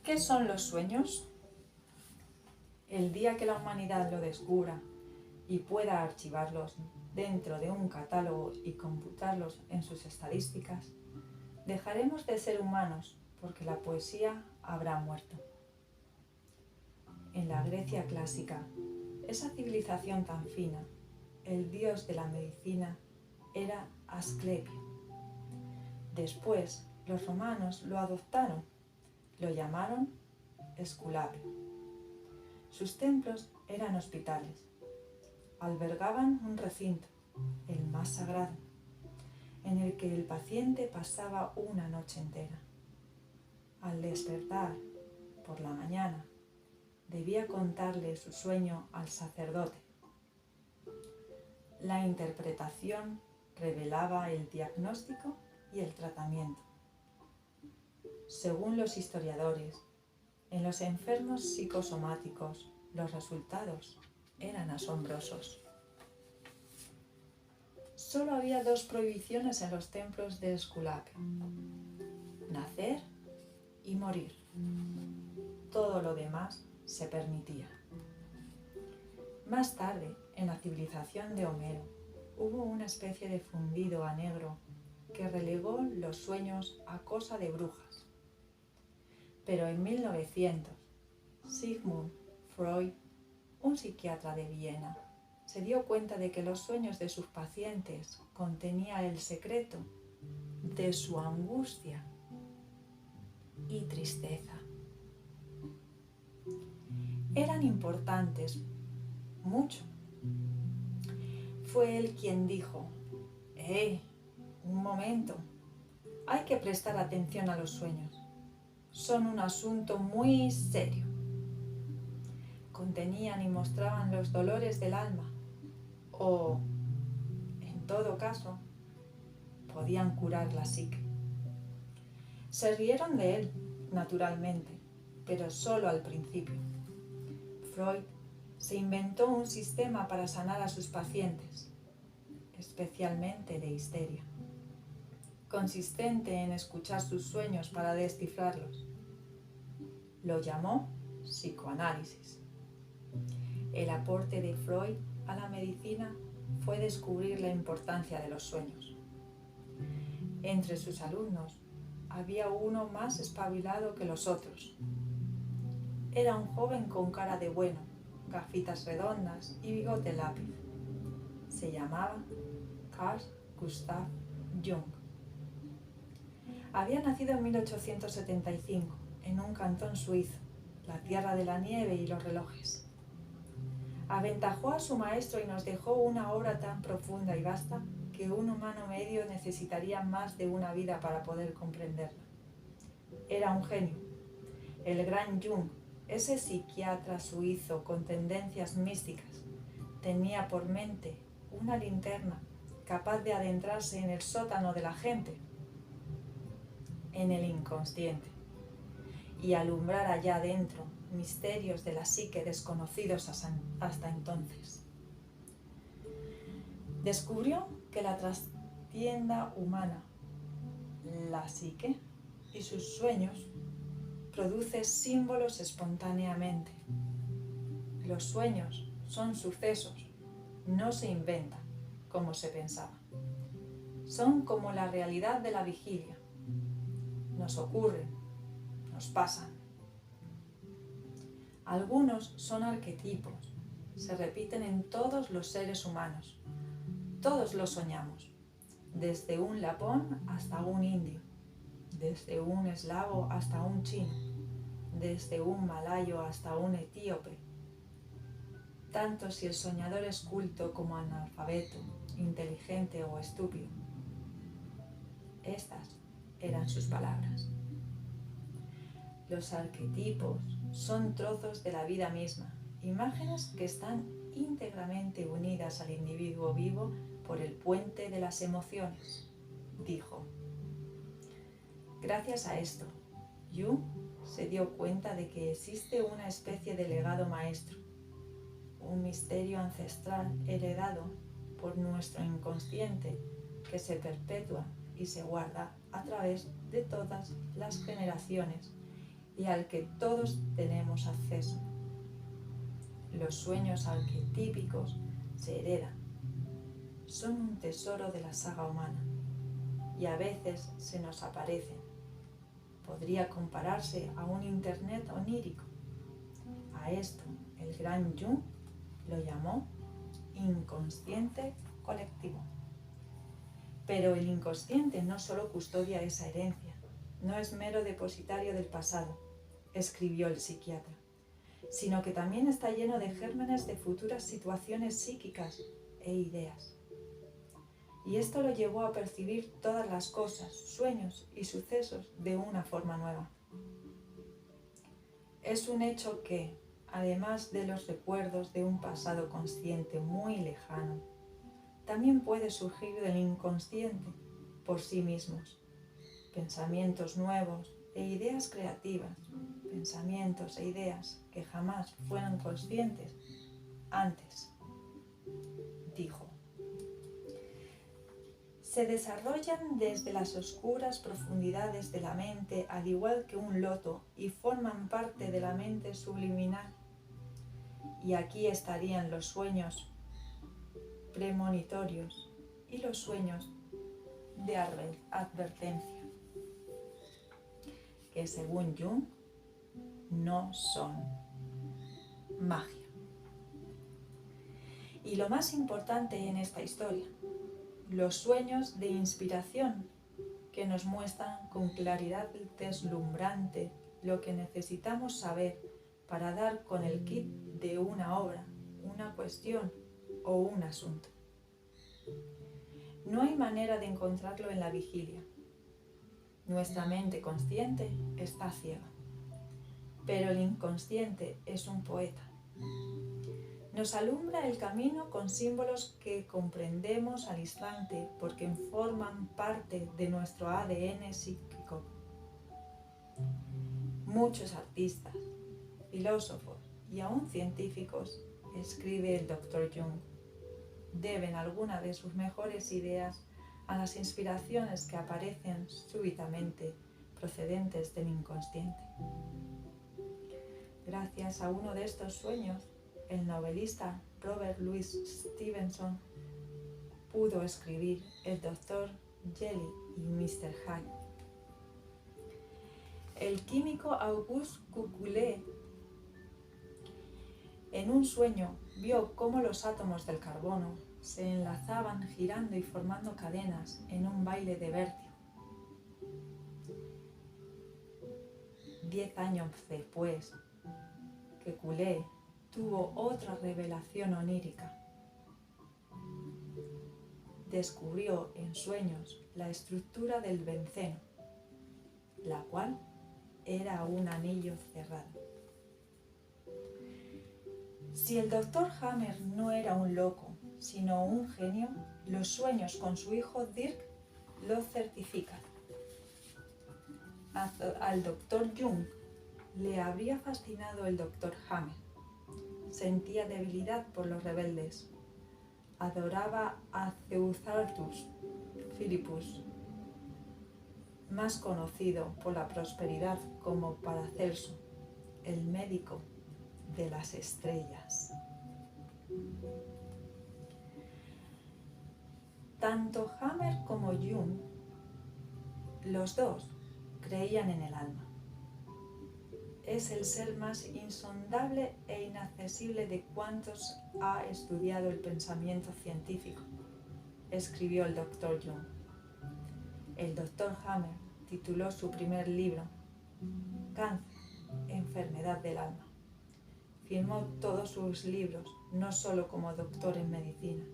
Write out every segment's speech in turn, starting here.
¿Qué son los sueños? El día que la humanidad lo descubra y pueda archivarlos dentro de un catálogo y computarlos en sus estadísticas, dejaremos de ser humanos porque la poesía habrá muerto. En la Grecia clásica, esa civilización tan fina, el dios de la medicina era Asclepio. Después, los romanos lo adoptaron, lo llamaron Esculapio. Sus templos eran hospitales, albergaban un recinto, el más sagrado, en el que el paciente pasaba una noche entera. Al despertar por la mañana, debía contarle su sueño al sacerdote. La interpretación revelaba el diagnóstico y el tratamiento. Según los historiadores, en los enfermos psicosomáticos los resultados eran asombrosos. Solo había 2 prohibiciones en los templos de Esculapio: nacer y morir. Todo lo demás se permitía. Más tarde, en la civilización de Homero, hubo una especie de fundido a negro que relegó los sueños a cosa de brujas. Pero en 1900, Sigmund Freud, un psiquiatra de Viena, se dio cuenta de que los sueños de sus pacientes contenían el secreto de su angustia y tristeza. Eran importantes, mucho. Fue él quien dijo: un momento, hay que prestar atención a los sueños. Son un asunto muy serio. Contenían y mostraban los dolores del alma, o, en todo caso, podían curar la psique. Se rieron de él, naturalmente, pero solo al principio. Freud se inventó un sistema para sanar a sus pacientes, especialmente de histeria, consistente en escuchar sus sueños para descifrarlos. Lo llamó psicoanálisis. El aporte de Freud a la medicina fue descubrir la importancia de los sueños. Entre sus alumnos había uno más espabilado que los otros. Era un joven con cara de bueno, gafitas redondas y bigote lápiz. Se llamaba Carl Gustav Jung. Había nacido en 1875 en un cantón suizo, la tierra de la nieve y los relojes. Aventajó a su maestro y nos dejó una obra tan profunda y vasta que un humano medio necesitaría más de una vida para poder comprenderla. Era un genio. El gran Jung, ese psiquiatra suizo con tendencias místicas, tenía por mente una linterna capaz de adentrarse en el sótano de la gente, en el inconsciente, y alumbrar allá adentro misterios de la psique desconocidos hasta entonces. Descubrió que la trastienda humana, la psique y sus sueños, produce símbolos espontáneamente. Los sueños son sucesos, no se inventan, como se pensaba. Son como la realidad de la vigilia. Nos ocurren, nos pasan. Algunos son arquetipos, se repiten en todos los seres humanos. Todos los soñamos, desde un lapón hasta un indio, desde un eslavo hasta un chino, desde un malayo hasta un etíope. Tanto si el soñador es culto como analfabeto, inteligente o estúpido. Estas eran sus palabras. Los arquetipos son trozos de la vida misma, imágenes que están íntegramente unidas al individuo vivo por el puente de las emociones, dijo. Gracias a esto, Jung se dio cuenta de que existe una especie de legado maestro, un misterio ancestral heredado por nuestro inconsciente que se perpetúa y se guarda a través de todas las generaciones y al que todos tenemos acceso. Los sueños arquetípicos se heredan. Son un tesoro de la saga humana y a veces se nos aparecen. Podría compararse a un internet onírico. A esto el gran Jung lo llamó inconsciente colectivo. Pero el inconsciente no solo custodia esa herencia, no es mero depositario del pasado, escribió el psiquiatra, sino que también está lleno de gérmenes de futuras situaciones psíquicas e ideas. Y esto lo llevó a percibir todas las cosas, sueños y sucesos de una forma nueva. Es un hecho que, además de los recuerdos de un pasado consciente muy lejano, también puede surgir del inconsciente por sí mismos. Pensamientos nuevos e ideas creativas, pensamientos e ideas que jamás fueron conscientes antes, dijo. Se desarrollan desde las oscuras profundidades de la mente al igual que un loto y forman parte de la mente subliminal. Y aquí estarían los sueños premonitorios y los sueños de advertencia, que según Jung no son magia. Y lo más importante en esta historia, los sueños de inspiración que nos muestran con claridad deslumbrante lo que necesitamos saber para dar con el kit de una obra, una cuestión o un asunto. No hay manera de encontrarlo en la vigilia. Nuestra mente consciente está ciega, pero el inconsciente es un poeta. Nos alumbra el camino con símbolos que comprendemos al instante porque forman parte de nuestro ADN psíquico. Muchos artistas, filósofos y aún científicos, escribe el Dr. Jung, deben alguna de sus mejores ideas a las inspiraciones que aparecen súbitamente procedentes del inconsciente. Gracias a uno de estos sueños, el novelista Robert Louis Stevenson pudo escribir El Dr. Jekyll y Mr. Hyde. El químico Auguste Coucoulet, en un sueño, vio cómo los átomos del carbono se enlazaban girando y formando cadenas en un baile de vértigo. 10 años después, Coucoulet tuvo otra revelación onírica. Descubrió en sueños la estructura del benceno, la cual era un anillo cerrado. Si el Dr. Hammer no era un loco, sino un genio, los sueños con su hijo Dirk lo certifican. Al Dr. Jung le habría fascinado el Dr. Hammer. Sentía debilidad por los rebeldes. Adoraba a Theophilus Philippus, más conocido por la prosperidad como Paracelso, el médico de las estrellas. Tanto Hammer como Jung, los dos, creían en el alma. Es el ser más insondable e inaccesible de cuantos ha estudiado el pensamiento científico, escribió el Dr. Jung. El Dr. Hammer tituló su primer libro Cáncer, enfermedad del alma. Firmó todos sus libros no solo como doctor en medicina,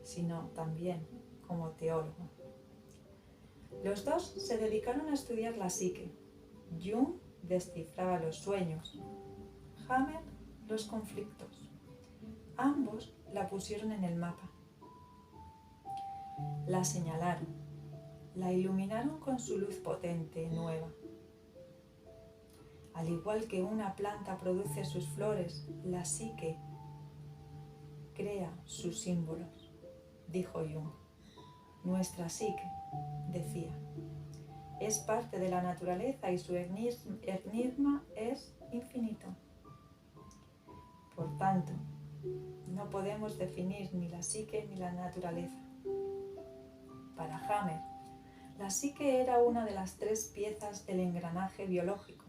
sino también como teólogo. Los dos se dedicaron a estudiar la psique. Jung descifraba los sueños, Hammer los conflictos. Ambos la pusieron en el mapa. La señalaron, la iluminaron con su luz potente, nueva. Al igual que una planta produce sus flores, la psique crea sus símbolos, dijo Jung. Nuestra psique, decía, es parte de la naturaleza y su enigma es infinito. Por tanto, no podemos definir ni la psique ni la naturaleza. Para Hammer, la psique era una de las tres piezas del engranaje biológico: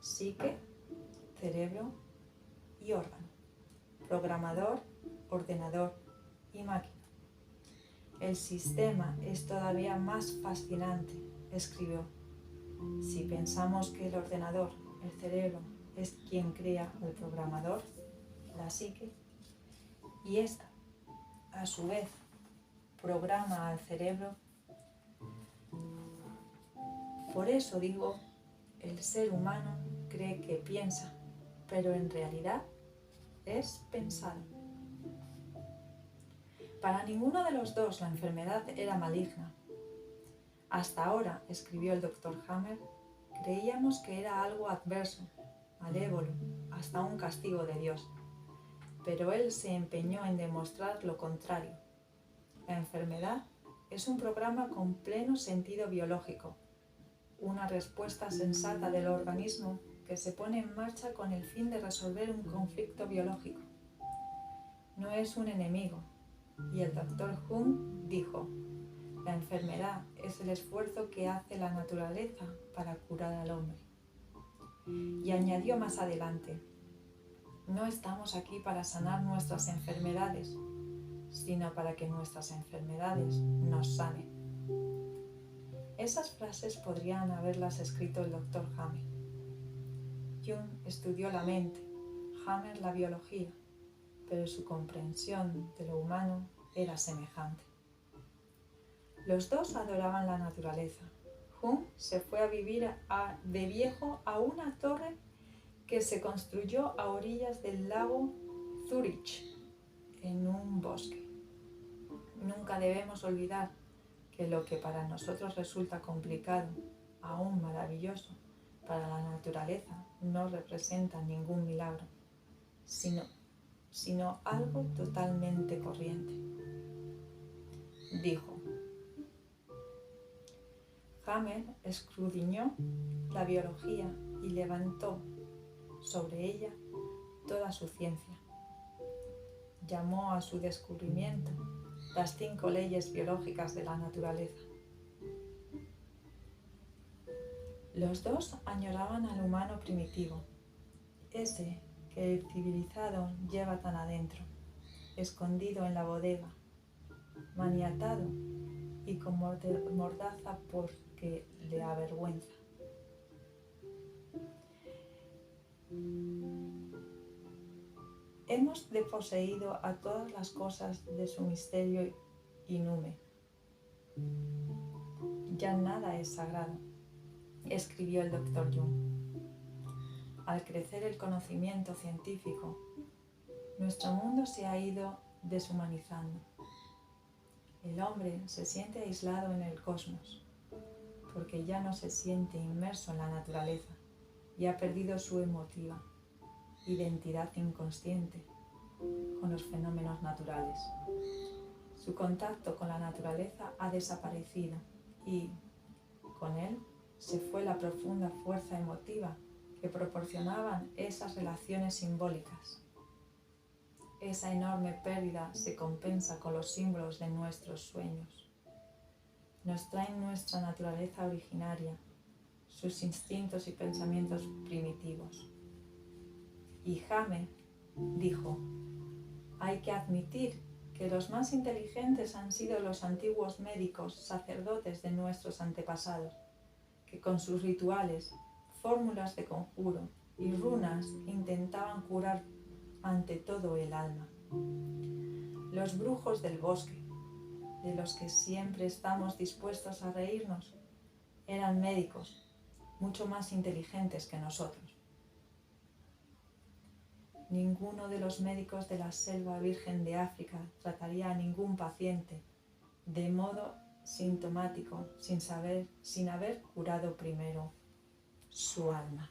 psique, cerebro y órgano, programador, ordenador y máquina. El sistema es todavía más fascinante, escribió. Si pensamos que el ordenador, el cerebro, es quien crea al programador, la psique, y esta, a su vez, programa al cerebro. Por eso digo, el ser humano cree que piensa, pero en realidad es pensado. Para ninguno de los dos la enfermedad era maligna. Hasta ahora, escribió el Dr. Hammer, creíamos que era algo adverso, malévolo, hasta un castigo de Dios. Pero él se empeñó en demostrar lo contrario. La enfermedad es un programa con pleno sentido biológico, una respuesta sensata del organismo que se pone en marcha con el fin de resolver un conflicto biológico. No es un enemigo. Y el Dr. Jung dijo: la enfermedad es el esfuerzo que hace la naturaleza para curar al hombre. Y añadió más adelante: no estamos aquí para sanar nuestras enfermedades, sino para que nuestras enfermedades nos sanen. Esas frases podrían haberlas escrito el Dr. Hammer. Jung estudió la mente, Hammer la biología, pero su comprensión de lo humano era semejante. Los dos adoraban la naturaleza. Jung se fue a vivir de viejo a una torre que se construyó a orillas del lago Zurich, en un bosque. Nunca debemos olvidar que lo que para nosotros resulta complicado, aún maravilloso, para la naturaleza no representa ningún milagro, sino algo totalmente corriente. Dijo. Hammer escudriñó la biología y levantó sobre ella toda su ciencia. Llamó a su descubrimiento las 5 leyes biológicas de la naturaleza. Los dos añoraban al humano primitivo, ese que el civilizado lleva tan adentro, escondido en la bodega, maniatado y con mordaza porque le avergüenza. Hemos desposeído a todas las cosas de su misterio inúme. Ya nada es sagrado, escribió el Dr. Jung. Al crecer el conocimiento científico, nuestro mundo se ha ido deshumanizando. El hombre se siente aislado en el cosmos, porque ya no se siente inmerso en la naturaleza y ha perdido su emotiva identidad inconsciente con los fenómenos naturales. Su contacto con la naturaleza ha desaparecido y, con él, se fue la profunda fuerza emotiva que proporcionaban esas relaciones simbólicas. Esa enorme pérdida se compensa con los símbolos de nuestros sueños. Nos traen nuestra naturaleza originaria, sus instintos y pensamientos primitivos. Y Hammer dijo: hay que admitir que los más inteligentes han sido los antiguos médicos sacerdotes de nuestros antepasados, que con sus rituales, fórmulas de conjuro y runas intentaban curar ante todo el alma. Los brujos del bosque, de los que siempre estamos dispuestos a reírnos, eran médicos mucho más inteligentes que nosotros. Ninguno de los médicos de la selva virgen de África trataría a ningún paciente de modo sintomático sin haber curado primero su alma.